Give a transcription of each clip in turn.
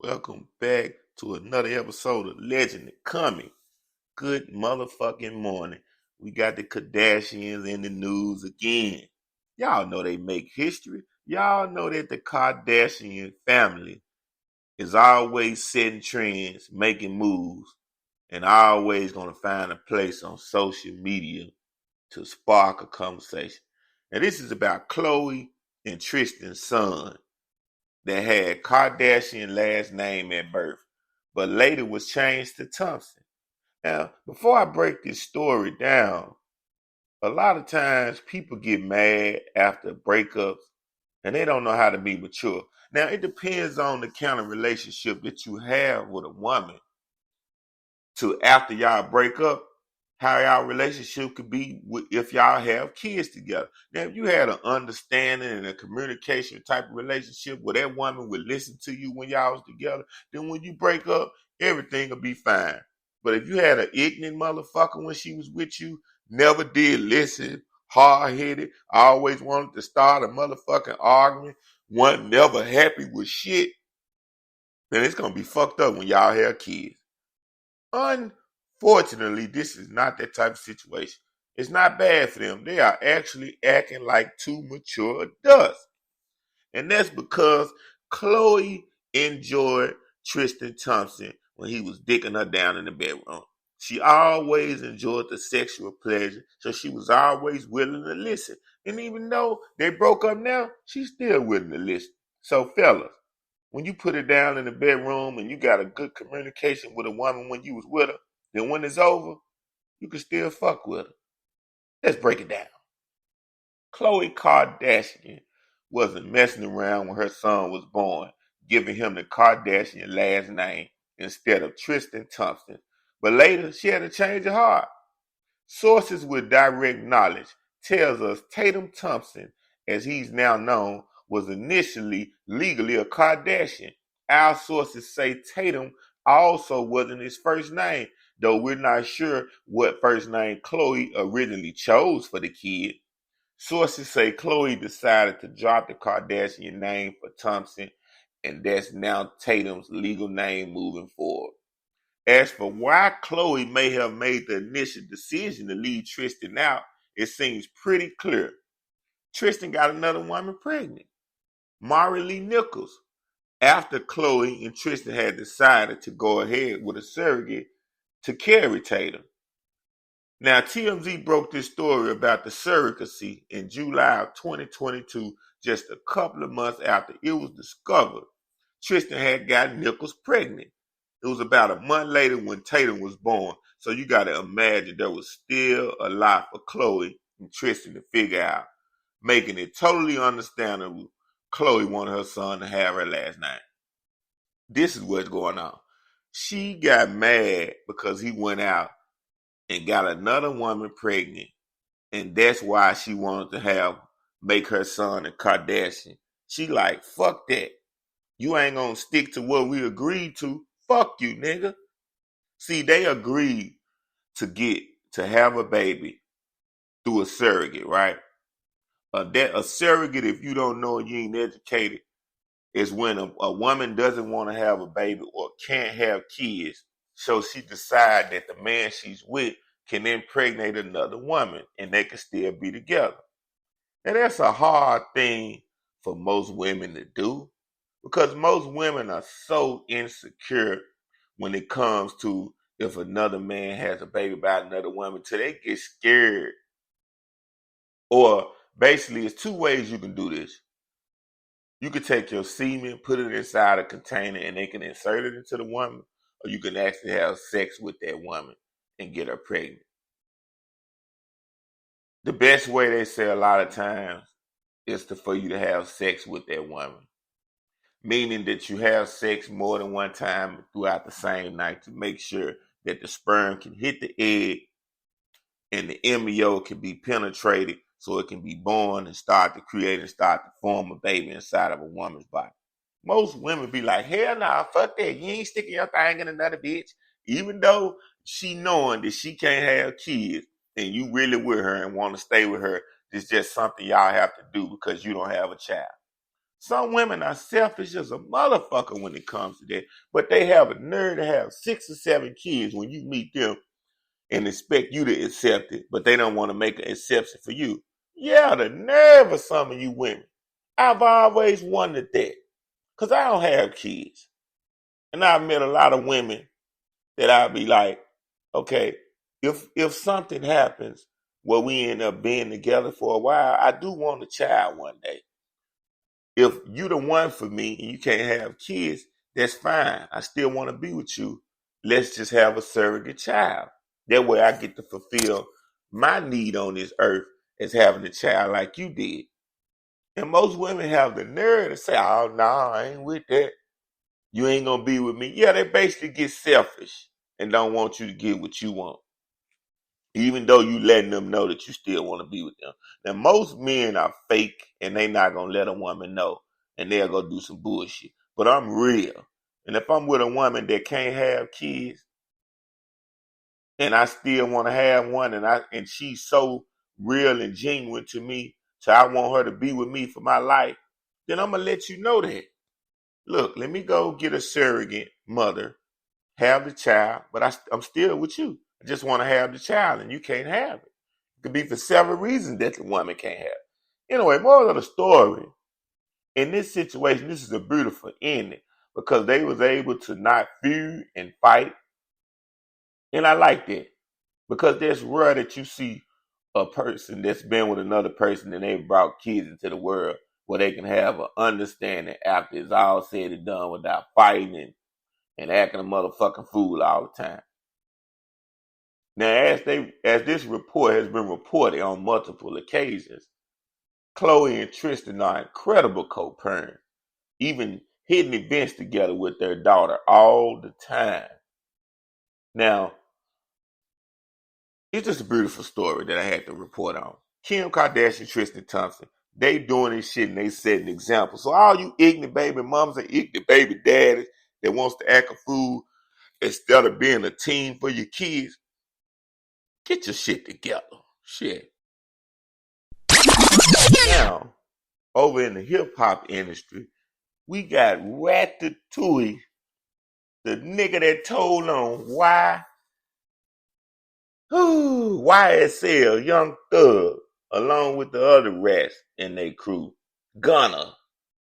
Welcome back to another episode of Legend Coming. Good motherfucking morning. We got the Kardashians in the news again. Y'all know they make history. Y'all know that the Kardashian family is always setting trends, making moves, and always gonna find a place on social media to spark a conversation. Now this is about Khloe and Tristan's son that had Kardashian last name at birth, but later was changed to Thompson. Now, before I break this story down, a lot of times people get mad after breakups and they don't know how to be mature. Now, it depends on the kind of relationship that you have with a woman to after y'all break up, how y'all relationship could be if y'all have kids together. Now, if you had an understanding and a communication type of relationship where that woman would listen to you when y'all was together, then when you break up, everything will be fine. But if you had an ignorant motherfucker when she was with you, never did listen, hard-headed, always wanted to start a motherfucking argument, one never happy with shit, then it's going to be fucked up when y'all have kids. Unfortunately, this is not that type of situation. It's not bad for them. They are actually acting like two mature adults. And that's because Khloe enjoyed Tristan Thompson when he was dicking her down in the bedroom. She always enjoyed the sexual pleasure, so she was always willing to listen. And even though they broke up now, she's still willing to listen. So, fellas, when you put it down in the bedroom and you got a good communication with a woman when you was with her, then when it's over, you can still fuck with her. Let's break it down. Khloe Kardashian wasn't messing around when her son was born, giving him the Kardashian last name instead of Tristan Thompson. But later, she had a change of heart. Sources with direct knowledge tells us Tatum Thompson, as he's now known, was initially legally a Kardashian. Our sources say Tatum also wasn't his first name, though we're not sure what first name Khloe originally chose for the kid. Sources say Khloe decided to drop the Kardashian name for Thompson, and that's now Tatum's legal name moving forward. As for why Khloe may have made the initial decision to leave Tristan out, it seems pretty clear. Tristan got another woman pregnant, Mari Lee Nichols, after Khloe and Tristan had decided to go ahead with a surrogate to carry Tatum. Now, TMZ broke this story about the surrogacy in July of 2022, just a couple of months after it was discovered Tristan had gotten Nichols pregnant. It was about a month later when Tatum was born. So you got to imagine there was still a lot for Khloe and Tristan to figure out, making it totally understandable Khloe wanted her son to have her last name. This is what's going on. She got mad because he went out and got another woman pregnant, and that's why she wanted to make her son a Kardashian. She like, fuck that. You ain't gonna stick to what we agreed to. Fuck you, nigga. See, they agreed to have a baby through a surrogate, right? A surrogate, if you don't know and you ain't educated, is when a woman doesn't want to have a baby or can't have kids, so she decides that the man she's with can impregnate another woman and they can still be together. And that's a hard thing for most women to do because most women are so insecure when it comes to if another man has a baby by another woman till they get scared. Or basically, it's two ways you can do this. You could take your semen, put it inside a container, and they can insert it into the woman, or you can actually have sex with that woman and get her pregnant. The best way they say a lot of times is for you to have sex with that woman, meaning that you have sex more than one time throughout the same night to make sure that the sperm can hit the egg and the embryo can be penetrated so it can be born and start to form a baby inside of a woman's body. Most women be like, hell nah, fuck that. You ain't sticking your thing in another bitch. Even though she knowing that she can't have kids and you really with her and want to stay with her, it's just something y'all have to do because you don't have a child. Some women are selfish as a motherfucker when it comes to that. But they have a nerve to have 6 or 7 kids when you meet them and expect you to accept it, but they don't want to make an exception for you. Yeah, the nerve of some of you women. I've always wondered that. Because I don't have kids. And I've met a lot of women that I'll be like, okay, if something happens where we end up being together for a while, I do want a child one day. If you the one for me and you can't have kids, that's fine. I still want to be with you. Let's just have a surrogate child. That way I get to fulfill my need on this earth as having a child like you did. And most women have the nerve to say, oh, no, I ain't with that. You ain't going to be with me. Yeah, they basically get selfish and don't want you to get what you want. Even though you letting them know that you still want to be with them. Now, most men are fake and they not going to let a woman know. And they'll go do some bullshit. But I'm real. And if I'm with a woman that can't have kids, and I still want to have one, and she's so real and genuine to me, so I want her to be with me for my life, then I'm going to let you know that. Look, let me go get a surrogate mother, have the child, but I'm still with you. I just want to have the child, and you can't have it. It could be for several reasons that the woman can't have it. Anyway, moral of the story, in this situation, this is a beautiful ending because they was able to not feud and fight, and I like that. Because that's rare that you see a person that's been with another person and they brought kids into the world where they can have an understanding after it's all said and done without fighting and acting a motherfucking fool all the time. Now, as this report has been reported on multiple occasions, Khloe and Tristan are incredible co-parents, even hitting events together with their daughter all the time. Now, it's just a beautiful story that I had to report on. Kim Kardashian, Tristan Thompson, they doing this shit and they setting an example. So all you ignorant baby mamas and ignorant baby daddies that wants to act a fool instead of being a team for your kids, get your shit together. Shit. Now, over in the hip hop industry, we got Ratatouille, the nigga that told on YSL, Young Thug, along with the other rats in their crew. Gunna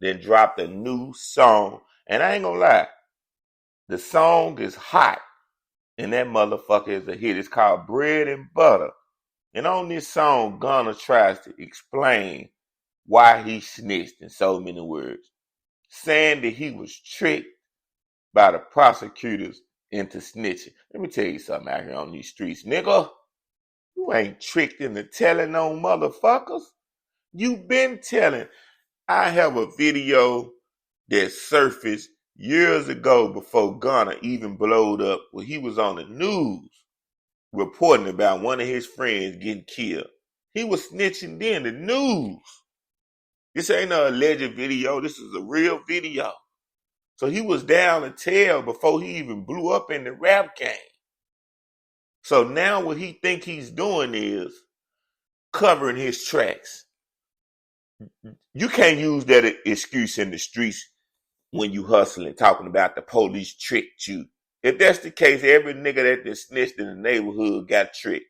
then dropped a new song. And I ain't gonna lie, the song is hot. And that motherfucker is a hit. It's called Bread and Butter. And on this song, Gunna tries to explain why he snitched in so many words, saying that he was tricked by the prosecutors into snitching. Let me tell you something out here on these streets, nigga. You ain't tricked into telling on motherfuckers. You been telling. I have a video that surfaced years ago before Gunna even blowed up where he was on the news reporting about one of his friends getting killed. He was snitching then, the news. This ain't no alleged video. This is a real video. So he was down to tell before he even blew up in the rap game. So now what he think he's doing is covering his tracks. You can't use that excuse in the streets when you hustling, talking about the police tricked you. If that's the case, every nigga that snitched in the neighborhood got tricked.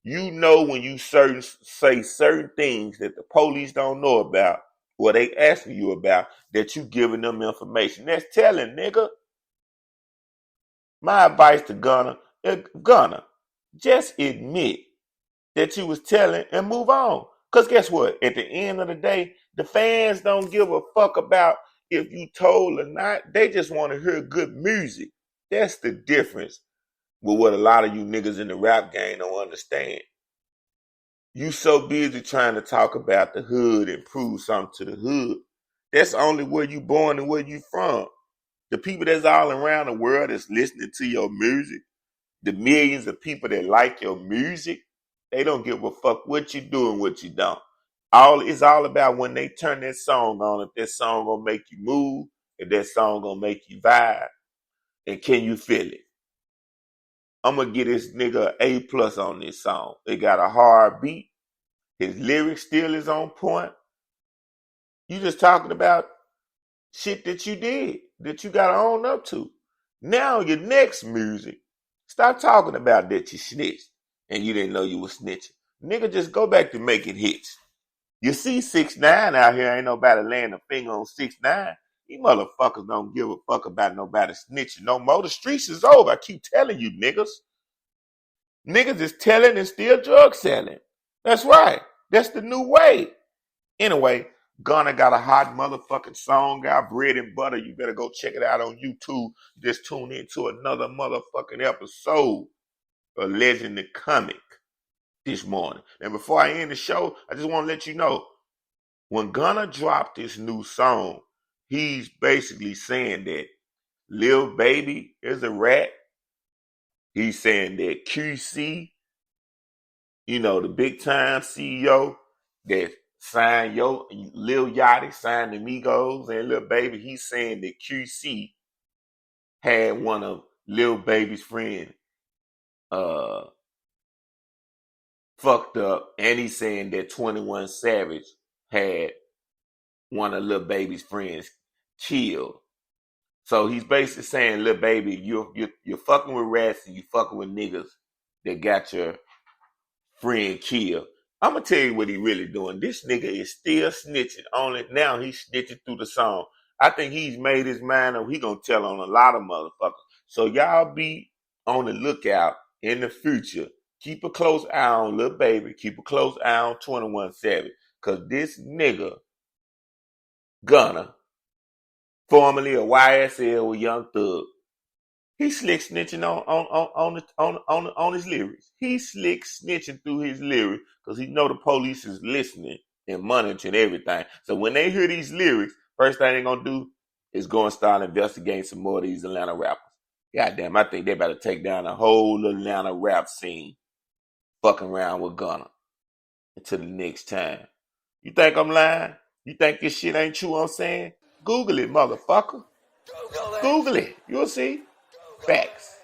You know when you say certain things that the police don't know about or they asking you about that you giving them information. That's telling, nigga. My advice to Gunna, just admit that you was telling and move on. Because guess what? At the end of the day, the fans don't give a fuck about if you told or not. They just want to hear good music. That's the difference with what a lot of you niggas in the rap game don't understand. You so busy trying to talk about the hood and prove something to the hood. That's only where you born and where you from. The people that's all around the world that's listening to your music, the millions of people that like your music, they don't give a fuck what you do and what you don't. It's all about when they turn that song on, if that song gonna make you move, if that song gonna make you vibe, and can you feel it? I'm gonna give this nigga an A+ on this song. It got a hard beat. His lyrics still is on point. You just talking about shit that you did, that you got to own up to. Now your next music, stop talking about that you snitched and you didn't know you was snitching. Nigga, just go back to making hits. You see 6ix9ine out here, ain't nobody laying a finger on 6ix9ine. These motherfuckers don't give a fuck about nobody snitching no more. The streets is over. I keep telling you, niggas. Niggas is telling and still drug selling. That's right. That's the new way. Anyway, Gunna got a hot motherfucking song out, Bread and Butter. You better go check it out on YouTube. Just tune into another motherfucking episode of Legend the Comic this morning. And before I end the show, I just want to let you know, when Gunna dropped this new song, he's basically saying that Lil Baby is a rat. He's saying that QC, the big time CEO that signed Lil Yachty, signed the Migos and Lil Baby, he's saying that QC had one of Lil Baby's friends fucked up, and he's saying that 21 Savage had one of Lil Baby's friends killed. So he's basically saying, Lil Baby, you're fucking with rats and you fucking with niggas that got your friend killed. I'm gonna tell you what he really doing. This nigga is still snitching. Only now he's snitching through the song. I think he's made his mind up. He gonna tell on a lot of motherfuckers. So y'all be on the lookout in the future. Keep a close eye on Lil Baby. Keep a close eye on 21 Savage. Cause this nigga, Gunna, formerly a YSL with Young Thug, he slick snitching on his lyrics. He slick snitching through his lyrics because he know the police is listening and monitoring everything. So when they hear these lyrics, first thing they're gonna do is go and start investigating some more of these Atlanta rappers. Goddamn, I think they better take down the whole Atlanta rap scene, fucking around with Gunna. Until the next time. You think I'm lying? You think this shit ain't true? I'm saying, Google it, motherfucker. Google it. You'll see. Facts.